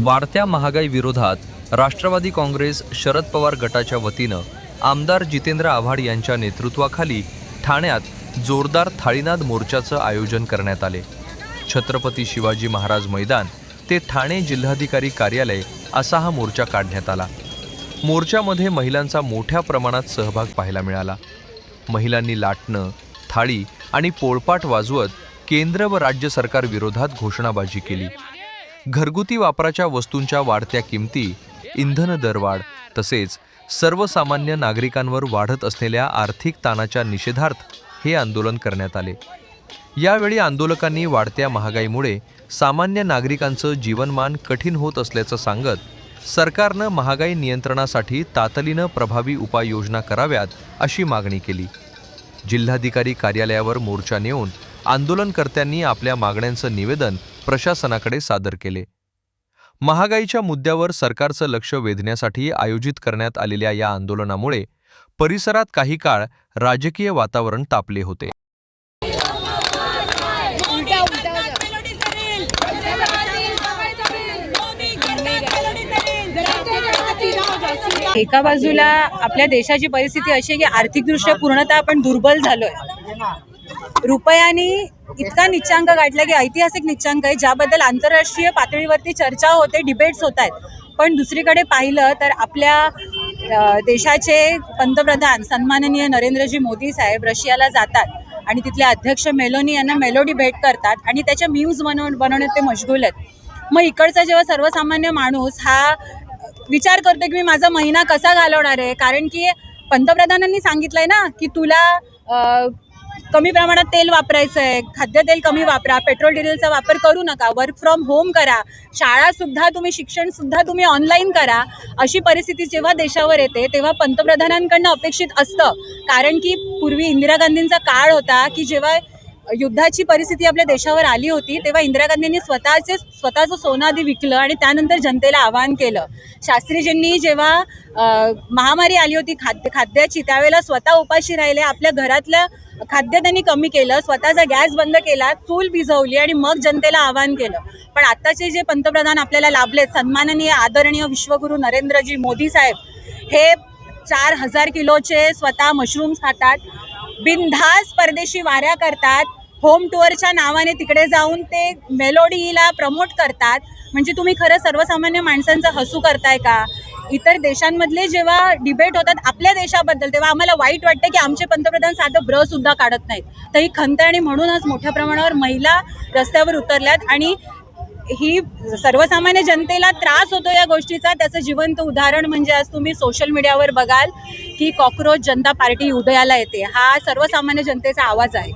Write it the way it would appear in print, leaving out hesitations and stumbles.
वाढत्या महागाई विरोधात राष्ट्रवादी काँग्रेस शरद पवार गटाच्या वतीनं आमदार जितेंद्र आव्हाड यांच्या नेतृत्वाखाली ठाण्यात जोरदार थाळीनाद मोर्चाचं आयोजन करण्यात आले। छत्रपती शिवाजी महाराज मैदान ते ठाणे जिल्हाधिकारी कार्यालय असा हा मोर्चा काढण्यात आला। मोर्चामध्ये महिलांचा मोठ्या प्रमाणात सहभाग पाहायला मिळाला। महिलांनी लाटणं, थाळी आणि पोळपाट वाजवत केंद्र व राज्य सरकार विरोधात घोषणाबाजी केली। घरगुती वापराच्या वस्तूंच्या वाढत्या किमती, इंधन दरवाढ तसेच सर्वसामान्य नागरिकांवर वाढत असलेल्या आर्थिक ताणाच्या निषेधार्थ हे आंदोलन करण्यात आले। यावेळी आंदोलकांनी वाढत्या महागाईमुळे सामान्य नागरिकांचं जीवनमान कठीण होत असल्याचं सांगत सरकारनं महागाई नियंत्रणासाठी तातडीनं प्रभावी उपाययोजना कराव्यात अशी मागणी केली। जिल्हाधिकारी कार्यालयावर मोर्चा नेऊन आंदोलनकर्त्यांनी आपल्या मागण्यांचं निवेदन प्रशासनाकडे सादर केले। महागाईच्या मुद्द्यावर सरकारचं लक्ष वेधण्यासाठी आयोजित करण्यात आलेल्या या आंदोलनामुळे परिसरात काही काळ राजकीय वातावरण तापले होते। एका बाजूला आपल्या देशाची परिस्थिती अशी आहे की आर्थिकदृष्ट्या पूर्णतः आपण दुर्बल झालोय। रुपयाने इतका निच्चांक गाठला की ऐतिहासिक निच्चांक आहे, ज्याबद्दल आंतरराष्ट्रीय पातळीवरती चर्चा होते, डिबेट्स होत आहेत। पण दुसरीकडे पाहिलं तर आपल्या देशाचे पंतप्रधान सन्माननीय नरेंद्रजी मोदी साहेब रशियाला जातात आणि तिथले अध्यक्ष मेलोनी यांना मेलोडी भेट करतात आणि त्याच्या मीम्स बनवण्यात ते मशगूल आहेत। मग इकडचा जेव्हा सर्वसामान्य माणूस हा विचार करतो की मी माझा महिना कसा घालवणार आहे, कारण की पंतप्रधानांनी सांगितलंय ना की तुला कमी प्रमाणात तेल वापरायचं आहे, खाद्यतेल कमी वापरा, पेट्रोल डिझेलचा वापर करू नका, वर्क फ्रॉम होम करा, शाळासुद्धा तुम्ही शिक्षणसुद्धा तुम्ही ऑनलाईन करा। अशी परिस्थिती जेव्हा देशावर येते तेव्हा पंतप्रधानांकडनं अपेक्षित असतं, कारण की पूर्वी इंदिरा गांधींचा काळ होता की जेव्हा युद्धाची परिस्थिती आपल्या देशावर आली होती तेव्हा इंदिरा गांधींनी स्वतःचं सोनं आधी विकलं आणि त्यानंतर जनतेला आवाहन केलं। शास्त्रीजींनी जेव्हा महामारी आली होती खाद्याची त्यावेळेला स्वतः उपाशी राहिले, आपल्या घरातलं खाद्य त्यांनी कमी केलं, स्वतःचा गॅस बंद केला, चूल भिजवली आणि मग जनतेला आवाहन केलं। पण आत्ताचे जे पंतप्रधान आपल्याला लाभलेत, सन्माननीय आदरणीय विश्वगुरू नरेंद्रजी मोदी साहेब, हे 4000 किलोचे स्वतः मशरूम्स खातात, बिनधास्त परदेशी वाऱ्या करतात, होम टूरच्या नावाने तिकडे जाऊन ते मेलोडीला प्रमोट करतात। म्हणजे तुम्ही खरं सर्वसामान्य माणसांचं हसू करताय का? इतर देशांमधले जेव्हा डिबेट होतात आपल्या देशाबद्दल तेव्हा आम्हाला वाईट वाटतं की आमचे पंतप्रधान साधं ब्र सुद्धा काढत नाहीत, तर ही खंत आणि म्हणूनच मोठ्या प्रमाणावर महिला रस्त्यावर उतरल्यात आणि ही सर्वसामान्य जनतेला त्रास होतो या गोष्टीचा। त्याचं जिवंत उदाहरण म्हणजे आज तुम्ही सोशल मीडियावर बघाल की कॉकरोच जनता पार्टी उदयाला येते, हा सर्वसामान्य जनतेचा आवाज आहे।